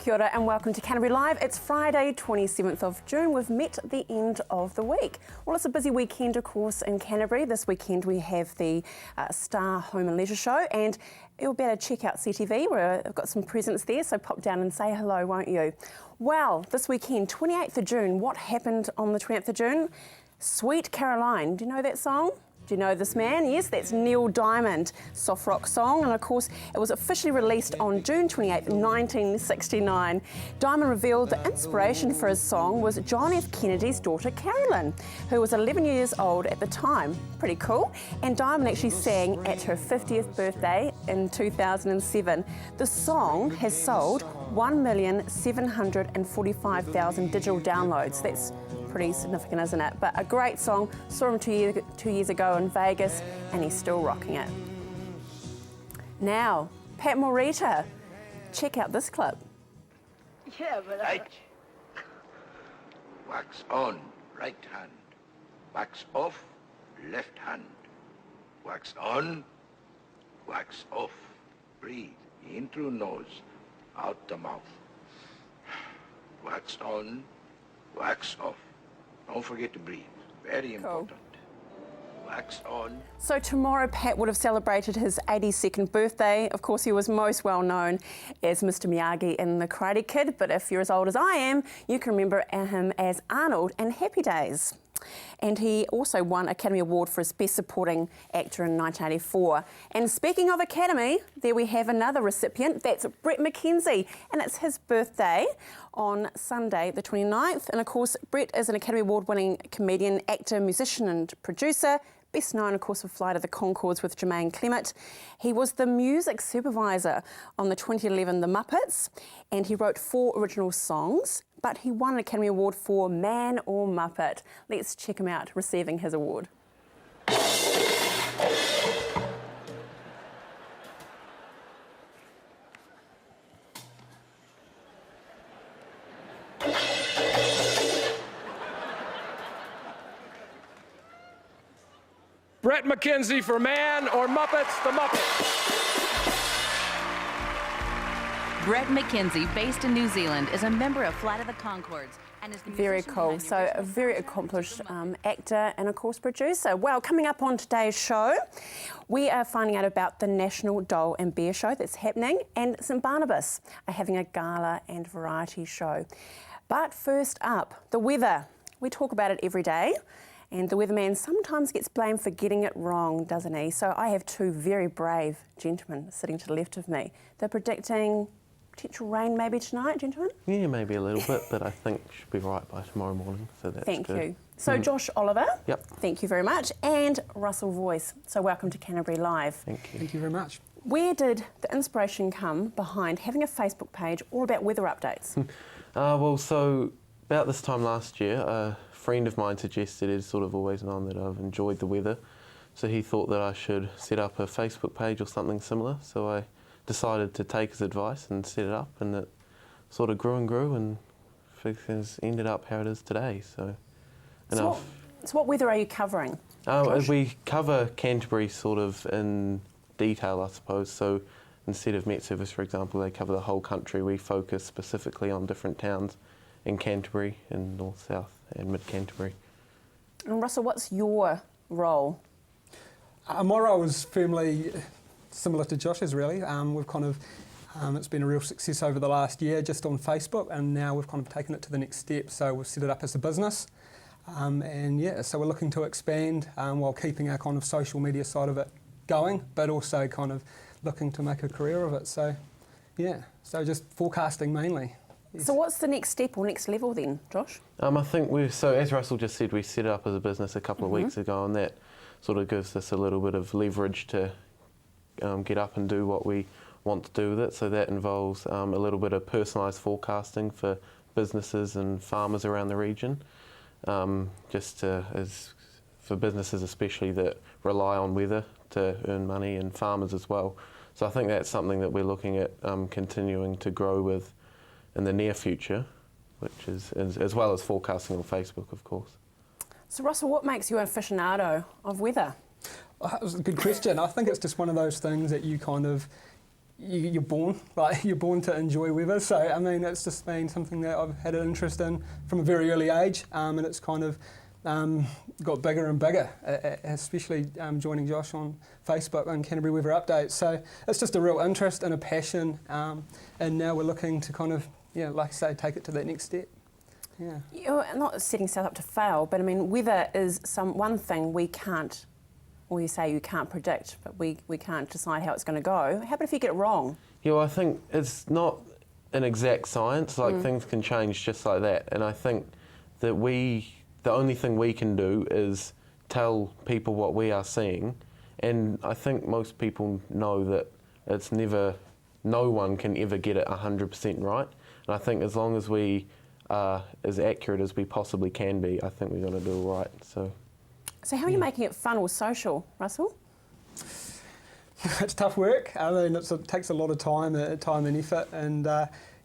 Kia ora and welcome to Canterbury Live. It's Friday, 27th of June. We've met the end of the week. Well, it's a busy weekend, of course, in Canterbury. This weekend we have the Star Home and Leisure Show, and you'll be able to check out CTV where I've got some presents there, so pop down and say hello, won't you? Well, this weekend, 28th of June, what happened on the 28th of June? Sweet Caroline, do you know that song? Do you know this man? Yes, that's Neil Diamond, soft rock song, and of course it was officially released on June 28, 1969. Diamond revealed the inspiration for his song was John F. Kennedy's daughter Carolyn, who was 11 years old at the time. Pretty cool. And Diamond actually sang at her 50th birthday in 2007. The song has sold 1,745,000 digital downloads. That's pretty significant, isn't it? But a great song. Saw him two years ago in Vegas, and he's still rocking it. Now, Pat Morita, check out this clip. Yeah, but Right. Wax on, right hand. Wax off, left hand. Wax on, wax off. Breathe in through nose, out the mouth. Wax on, wax off. Don't forget to breathe. Very important. Wax on. So tomorrow Pat would have celebrated his 82nd birthday. Of course, he was most well known as Mr. Miyagi in The Karate Kid, but if you're as old as I am, you can remember him as Arnold in Happy Days. And he also won Academy Award for his Best Supporting Actor in 1984. And speaking of Academy, there we have another recipient. That's Brett McKenzie, and it's his birthday on Sunday the 29th. And of course, Brett is an Academy Award-winning comedian, actor, musician and producer, best known, of course, for Flight of the Conchords with Jermaine Clement. He was the music supervisor on the 2011 The Muppets, and he wrote 4 original songs, but he won an Academy Award for Man or Muppet. Let's check him out receiving his award. Brett McKenzie for Man or Muppets, The Muppets. Brett McKenzie, based in New Zealand, is a member of Flight of the Conchords and is the Very musician cool. behind the So a original very version of accomplished The Muppets. actor and of course producer. Well, coming up on today's show, we are finding out about the National Doll and Bear Show that's happening, and St Barnabas are having a gala and variety show. But first up, the weather. We talk about it every day, and the weatherman sometimes gets blamed for getting it wrong, doesn't he? So I have 2 very brave gentlemen sitting to the left of me. They're predicting potential rain maybe tonight, gentlemen? Yeah, maybe a little bit, but I think should be right by tomorrow morning, so that's Thank good. you. So Josh Oliver, Yep. Thank you very much, and Russell Voice. So welcome to Canterbury Live. Thank you. Thank you very much. Where did the inspiration come behind having a Facebook page all about weather updates? Well, so about this time last year, a friend of mine suggested, he'd sort of always known that I've enjoyed the weather, so he thought that I should set up a Facebook page or something similar, so I decided to take his advice and set it up, and it sort of grew and things ended up how it is today. So What weather are you covering? Josh? We cover Canterbury sort of in detail, I suppose. So instead of Met Service, for example, they cover the whole country. We focus specifically on different towns in Canterbury, in North, South and Mid Canterbury. And Russell, what's your role? My role is firmly similar to Josh's, really. We've kind of, it's been a real success over the last year just on Facebook, and now we've kind of taken it to the next step. So we've set it up as a business. And yeah, so we're looking to expand while keeping our kind of social media side of it going, but also kind of looking to make a career of it. So yeah, so just forecasting mainly. Yes. So what's the next step or next level then, Josh? I think so as Russell just said, we set it up as a business a couple of weeks ago, and that sort of gives us a little bit of leverage to get up and do what we want to do with it. So that involves a little bit of personalised forecasting for businesses and farmers around the region, as for businesses especially that rely on weather to earn money, and farmers as well. So I think that's something that we're looking at continuing to grow with in the near future, which is as well as forecasting on Facebook, of course. So Russell, what makes you an aficionado of weather? That was a good question. I think it's just one of those things that you kind of, you're born to enjoy weather. So I mean, it's just been something that I've had an interest in from a very early age, and it's kind of got bigger and bigger, especially joining Josh on Facebook and Canterbury Weather Updates. So it's just a real interest and a passion, and now we're looking to kind of, like I say, take it to that next step. Yeah. You're not setting yourself up to fail, but I mean, weather is one thing we can't, or you say you can't predict, but we can't decide how it's going to go. How about if you get it wrong? Yeah, well, I think it's not an exact science, like things can change just like that. And I think that the only thing we can do is tell people what we are seeing. And I think most people know that no one can ever get it 100% right. And I think as long as we are as accurate as we possibly can be, I think we're going to do all right. So how are you making it fun or social, Russell? It's tough work. I mean, it takes a lot of time and effort, and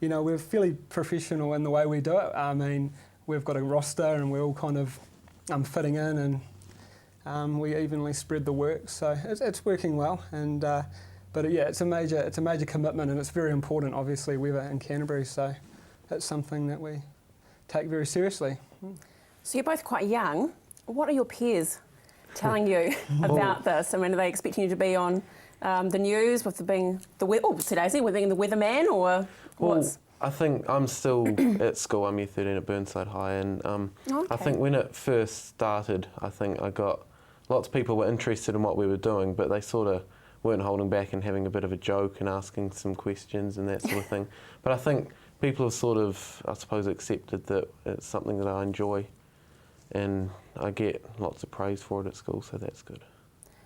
we're fairly professional in the way we do it. I mean, we've got a roster, and we're all kind of fitting in, and we evenly spread the work, so it's working well. And but yeah, it's a major commitment, and it's very important, obviously, weather in Canterbury. So it's something that we take very seriously. So you're both quite young. What are your peers telling you about this? I mean, are they expecting you to be on the news with being the weatherman, or what's? I think I'm still at school. I'm year 13 at Burnside High, and I think when it first started, I think I got lots of people were interested in what we were doing, but they sort of weren't holding back and having a bit of a joke and asking some questions and that sort of thing. But I think people have sort of, I suppose, accepted that it's something that I enjoy, and I get lots of praise for it at school, so that's good.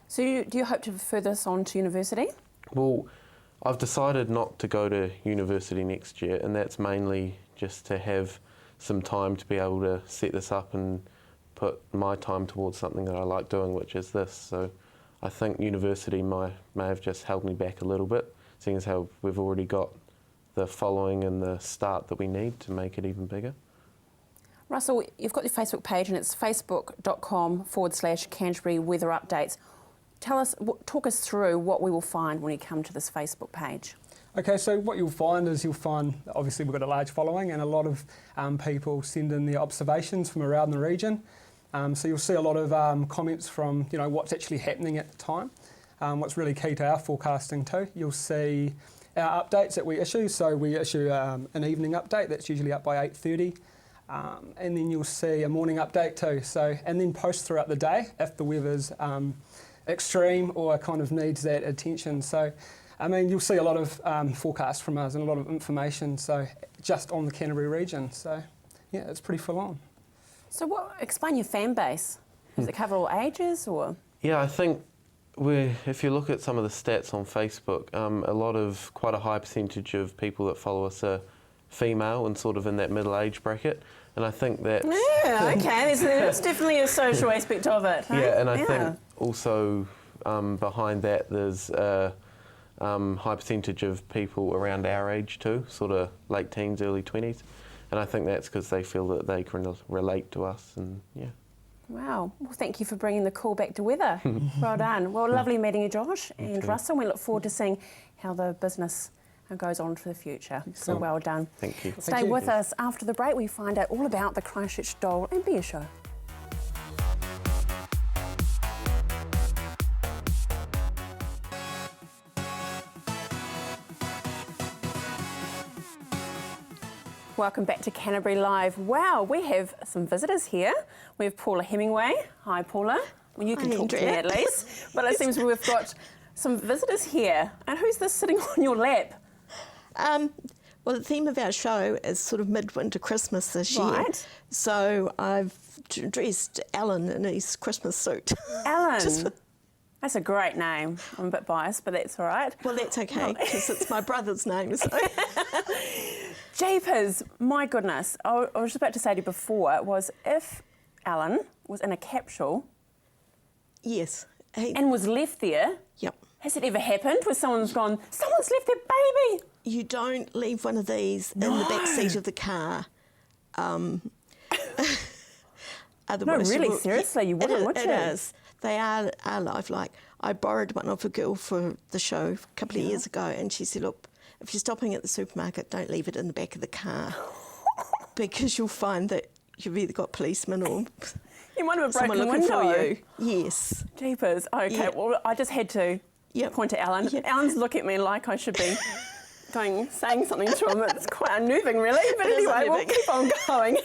So do you hope to further this on to university? Well, I've decided not to go to university next year, and that's mainly just to have some time to be able to set this up and put my time towards something that I like doing, which is this. So I think university may have just held me back a little bit, seeing as how we've already got the following and the start that we need to make it even bigger. Russell, you've got your Facebook page, and it's facebook.com/Canterbury Weather Updates. Talk us through what we will find when you come to this Facebook page. Okay, so what you'll find, obviously we've got a large following, and a lot of people send in their observations from around the region. So you'll see a lot of comments from what's actually happening at the time, what's really key to our forecasting too. You'll see our updates that we issue. So we issue an evening update that's usually up by 8:30. And then you'll see a morning update too. So, and then post throughout the day if the weather's extreme or kind of needs that attention. So, I mean, you'll see a lot of forecasts from us and a lot of information. So, just on the Canterbury region. So, yeah, it's pretty full on. So, explain your fan base. Does it cover all ages, or? Yeah, I think if you look at some of the stats on Facebook, quite a high percentage of people that follow us are female and sort of in that middle age bracket. And I think that... Yeah, okay, there's definitely a social aspect of it. Huh? Yeah, and I think also behind that there's a high percentage of people around our age too, sort of late teens, early 20s. And I think that's because they feel that they can relate to us, and yeah. Wow, well, thank you for bringing the call back to weather. Well done. Well, lovely meeting you, Josh and Russell. We look forward to seeing how the business goes on to the future. So well done. Thank you. Stay with us. After the break, we find out all about the Christchurch Doll and Beer Show. Welcome back to Canterbury Live. Wow, we have some visitors here. We have Paula Hemingway. Hi, Paula. Well, you can talk to me at least. But it seems we've got some visitors here. And who's this sitting on your lap? Well, the theme of our show is sort of midwinter Christmas this year. Right. So I've dressed Alan in his Christmas suit. Alan? That's a great name. I'm a bit biased, but that's all right. Well, that's okay, because it's my brother's name. So. Jeepers, my goodness. I was just about to say to you before, was if Alan was in a capsule... Yes. And was left there... Yep. Has it ever happened where someone's gone, someone's left their baby? You don't leave one of these in the back seat of the car. Otherwise, no, really, seriously, you wouldn't, would you? It is. They are lifelike. I borrowed one off a girl for the show a couple of years ago, and she said, look, if you're stopping at the supermarket, don't leave it in the back of the car because you'll find that you've either got policemen or You might have a someone broken looking window. for you. Yes. Jeepers. Okay, Yeah. well, I just had to point to Alan. Yep. Alan's looking at me like I should be saying something to him. It's quite unnerving, really. But It is anyway, we'll unnerving. keep on going.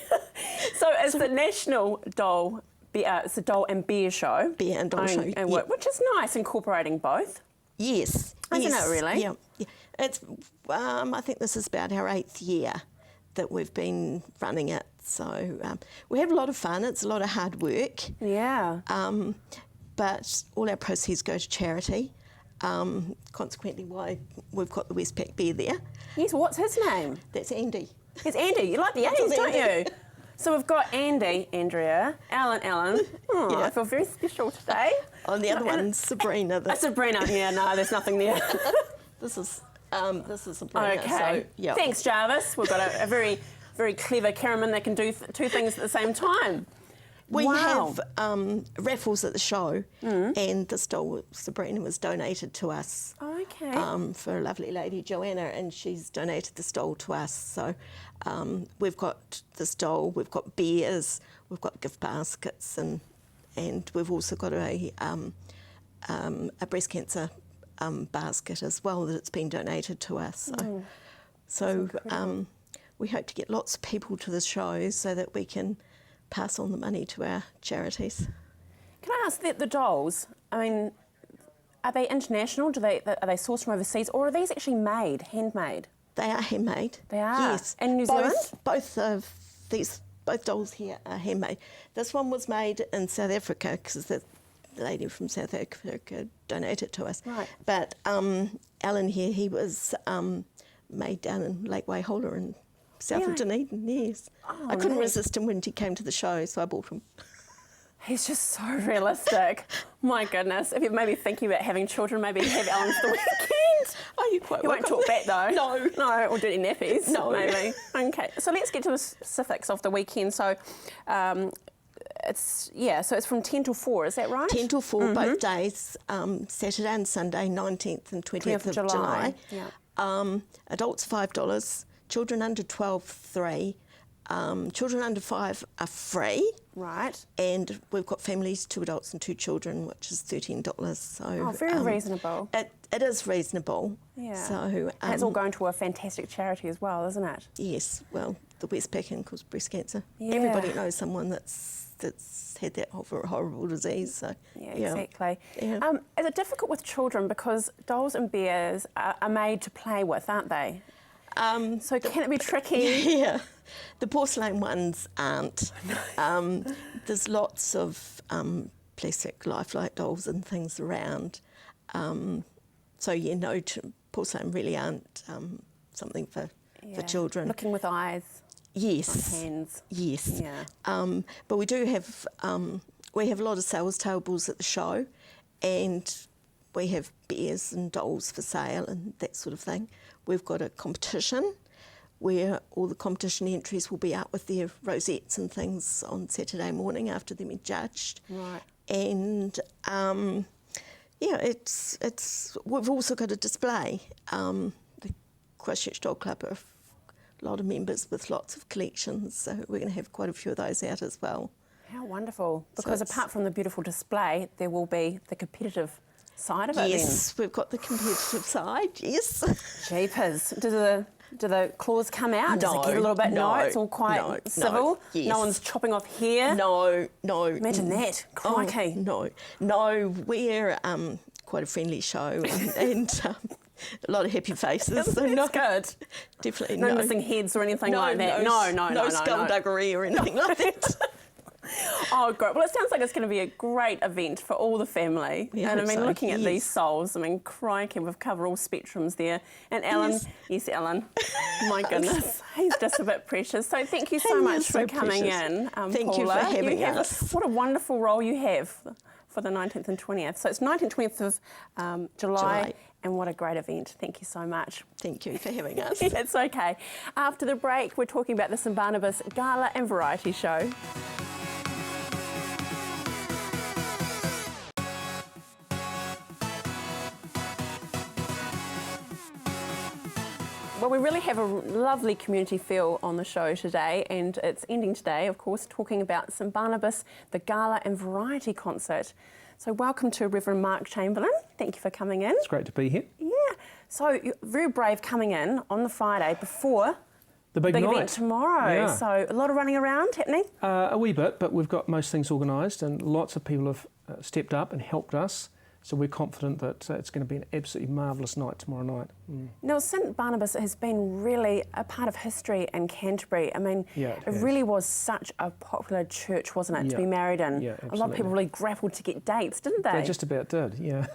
So it's the National Doll, it's a doll and bear show. Bear and doll show, Which is nice, incorporating both. Yes. Isn't yes. it really? Yeah. It's. I think this is about our 8th year that we've been running it. So we have a lot of fun. It's a lot of hard work. Yeah. But all our proceeds go to charity. Consequently, why we've got the Westpac Bear there. Yes, what's his name? That's Andy. It's Andy. You like the A's, don't you? So we've got Andy, Andrea, Alan. Oh, Yeah. I feel very special today. Oh, the other one's Sabrina. Sabrina. Yeah, no, there's nothing there. This is Sabrina. Okay. So, yeah. Thanks, Jarvis. We've got a very, very clever cameraman that can do two things at the same time. We Wow. have raffles at the show, and this doll, Sabrina, was donated to us. Okay. For a lovely lady, Joanna, and she's donated this doll to us. So we've got this doll, we've got bears, we've got gift baskets, and we've also got a breast cancer basket as well that it's been donated to us. So we hope to get lots of people to the show so that we can pass on the money to our charities. Can I ask the dolls? I mean, are they international? Are they sourced from overseas, or are these actually made, handmade? They are handmade. They are? Yes. In New Zealand? Both dolls here are handmade. This one was made in South Africa because the lady from South Africa donated to us. Right. But Alan here, he was made down in Lake Waihola in South of Dunedin, yes. Oh, I couldn't nice. resist him when he came to the show, so I bought him. He's just so realistic. My goodness. If you're maybe thinking about having children, maybe have Alan for the weekend. Oh, you're quite You won't welcome. talk back though. No. No, or dirty nappies. No. Maybe. Okay. So let's get to the specifics of the weekend. So it's from 10 till 4, is that right? 10 till 4 both days, Saturday and Sunday, 19th and 20th of July. Yeah. Adults $5, children under 12 $3, children under 5 are free. Right. And we've got families, 2 adults and 2 children, which is $13. So very reasonable. It is reasonable. Yeah. So And it's all going to a fantastic charity as well, isn't it? yes, well, the Westpac and cause breast cancer. Yeah. Everybody knows someone that's had that horrible disease. So Yeah, exactly. Yeah. Is it difficult with children because dolls and bears are made to play with, aren't they? So can it be tricky? Yeah, the porcelain ones aren't. There's lots of plastic lifelike dolls and things around. So yeah, no, porcelain really aren't something for children. Looking with eyes. Yes. On hands. Yes. Yeah. But we do have a lot of sales tables at the show, and we have bears and dolls for sale and that sort of thing. We've got a competition where all the competition entries will be out with their rosettes and things on Saturday morning after they've been judged. Right. And it's we've also got a display. The Christchurch Doll Club are a lot of members with lots of collections, so we're going to have quite a few of those out as well. How wonderful. Because apart from the beautiful display, there will be the competitive side of it Yes, we've got the competitive side, yes. then. Jeepers. Do the claws come out? Does it get a little bit? No, it's all quite civil? yes. No one's chopping off hair? No. Imagine that. Crikey. No, we're quite a friendly show and a lot of happy faces. So That's good. Definitely No missing heads or anything like that? No. skullduggery or anything like that. Oh, great. Well, it sounds like it's going to be a great event for all the family. Yeah, and I hope mean, so, looking at yes. these souls, I mean, crikey, we've covered all spectrums there. And Alan, yes, Alan, my goodness, he's just a bit precious. So thank you so He much is for so coming precious. in, Thank you for Paula. having have us. What a wonderful role you have for the 19th and 20th. So it's 19th and 20th of July. And what a great event. Thank you so much. Thank you for having us. It's okay. After the break, we're talking about the St Barnabas Gala and Variety Show. Well, we really have a lovely community feel on the show today, and it's ending today, of course, talking about St Barnabas, the Gala and Variety Concert. So welcome to Reverend Mark Chamberlain. Thank you for coming in. It's great to be here. Yeah. So you're very brave coming in on the Friday before The big night. event tomorrow. Yeah. So a lot of running around happening? A wee bit, but we've got most things organised and lots of people have stepped up and helped us. So we're confident that it's going to be an absolutely marvellous night tomorrow night. Now, St Barnabas has been really a part of history in Canterbury. I mean, Yeah, it really was such a popular church, wasn't it, to be married in? Yeah, a lot of people really grappled to get dates, didn't they? They just about did, yeah.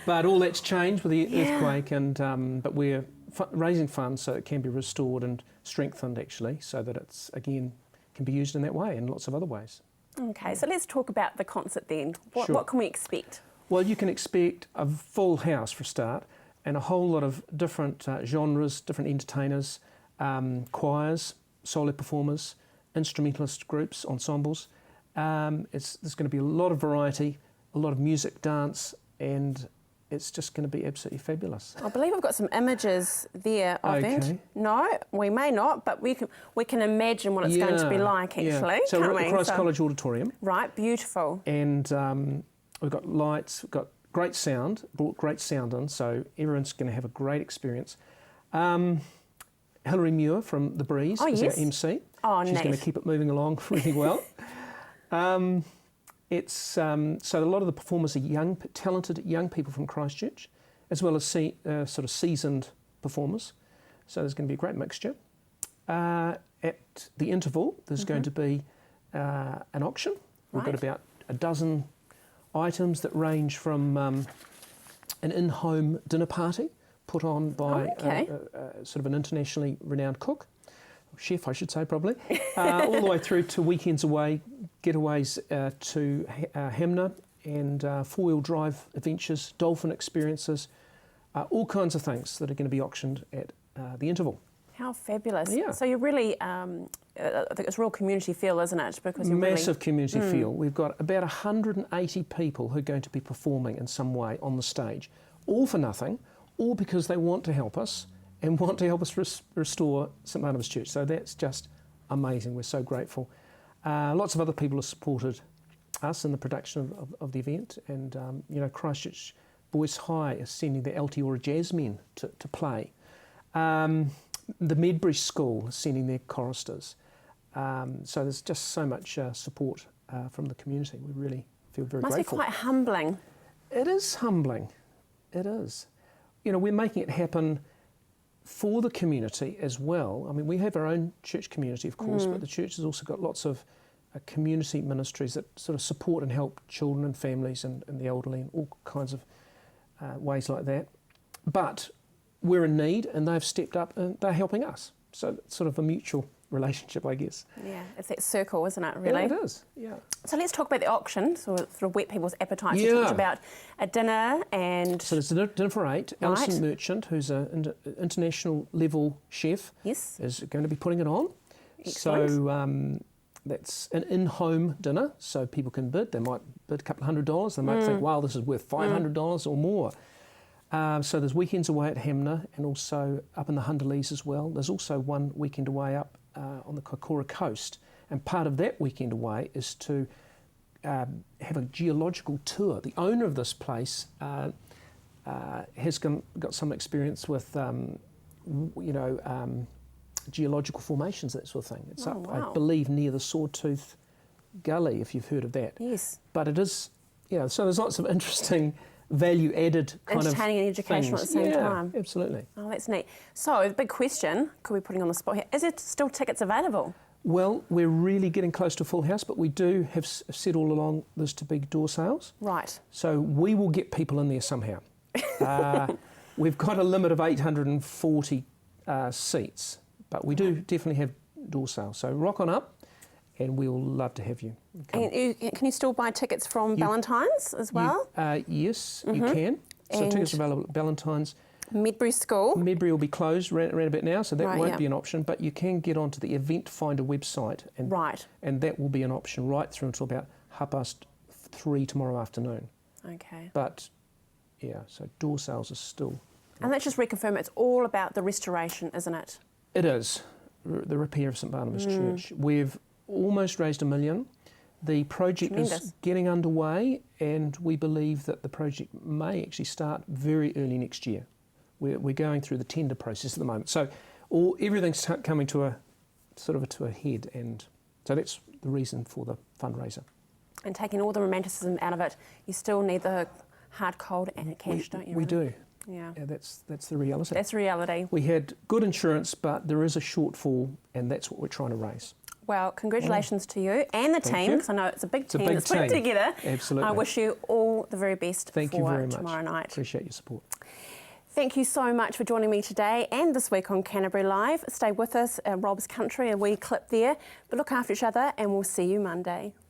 But all that's changed with the earthquake, and but we're raising funds so it can be restored and strengthened, actually, so that it's, again, can be used in that way and lots of other ways. Okay, so let's talk about the concert then. Sure. What can we expect? Well, you can expect a full house for a start, and a whole lot of different genres, different entertainers, choirs, solo performers, instrumentalist groups, ensembles. There's going to be a lot of variety, a lot of music, dance, and it's just going to be absolutely fabulous. I believe I've got some images there of Okay. it. No, we may not, but we can imagine what it's going to be like, actually. So can't we're at we? the Christ College Auditorium, Right, beautiful. and we've got lights, we've got great sound, brought great sound in, so everyone's going to have a great experience. Hilary Muir from The Breeze is our MC. Oh, She's going neat. to keep it moving along really well. So a lot of the performers are talented young people from Christchurch, as well as sort of seasoned performers. So there's going to be a great mixture. At the interval, there's going to be an auction. We've got about a dozen items that range from an in-home dinner party put on by sort of an internationally renowned cook, chef I should say probably, all the way through to weekends away, getaways to Hamner, and four-wheel drive adventures, dolphin experiences, all kinds of things that are going to be auctioned at the interval. How fabulous. Yeah. So you're really, I think it's real community feel, isn't it? Because you're Massive community feel. We've got about 180 people who are going to be performing in some way on the stage, all for nothing, all because they want to help us and want to help us restore St Barnabas Church. So that's just amazing. We're so grateful. Lots of other people have supported us in the production of the event, and Christchurch Boys High is sending the Altiora Jazzmen to play. The Medbury School is sending their choristers. So there's just so much support from the community. We really feel very grateful. Must be quite humbling. It is humbling. It is. We're making it happen for the community as well. I mean, we have our own church community, of course, but the church has also got lots of community ministries that sort of support and help children and families and the elderly and all kinds of ways like that. But we're in need, and they've stepped up and they're helping us. So it's sort of a mutual relationship, I guess. Yeah, it's that circle, isn't it, really? Yeah, it is, yeah. So let's talk about the auction, sort of whet people's appetites. Yeah. You talked about a dinner and... So there's a dinner for 8. Right. Alison Merchant, who's an international level chef, Yes. is going to be putting it on. Excellent. So that's an in-home dinner, so people can bid. They might bid a couple of $100. They might think, wow, this is worth $500 or more. So there's weekends away at Hamner and also up in the Hunderlees as well. There's also one weekend away up on the Kaikoura coast, and part of that weekend away is to have a geological tour. The owner of this place has got some experience with geological formations, that sort of thing. It's up, wow. I believe, near the Sawtooth Gully, if you've heard of that. Yes. But it is, so there's lots of interesting value-added kind of entertaining and educational things. at the same time. Absolutely. Oh, that's neat. So, the big question, could we putting on the spot here, is there still tickets available? Well, we're really getting close to a full house, but we do have said all along there's to be door sales. Right. So we will get people in there somehow. We've got a limit of 840 seats, but we do definitely have door sales. So rock on up, and we'll love to have you. And can you still buy tickets from Ballantyne's as well? Yes, you can. So And tickets are available at Ballantyne's. Medbury School. Medbury will be closed around about now, so that Right, won't yeah. be an option, but you can get onto the Event Finder website, and, Right. and that will be an option right through until about 3:30 tomorrow afternoon. Okay. But, yeah, so door sales are still And let's just reconfirm, it's all about the restoration, isn't it? It is, the repair of St Barnabas Church. We've almost raised $1 million. The project is getting underway, and we believe that the project may actually start very early next year. We're going through the tender process at the moment. So everything's coming to a head, and so that's the reason for the fundraiser. And taking all the romanticism out of it, you still need the hard, cold and cash, don't you? We really? do. Yeah. That's the reality. That's reality. We had good insurance, but there is a shortfall, and that's what we're trying to raise. Well, congratulations to you and the team, because I know it's a big team that's put it together. Absolutely. I wish you all the very best Thank you very much. Tomorrow night. Appreciate your support. Thank you so much for joining me today and this week on Canterbury Live. Stay with us, Rob's Country, a wee clip there. But look after each other, and we'll see you Monday.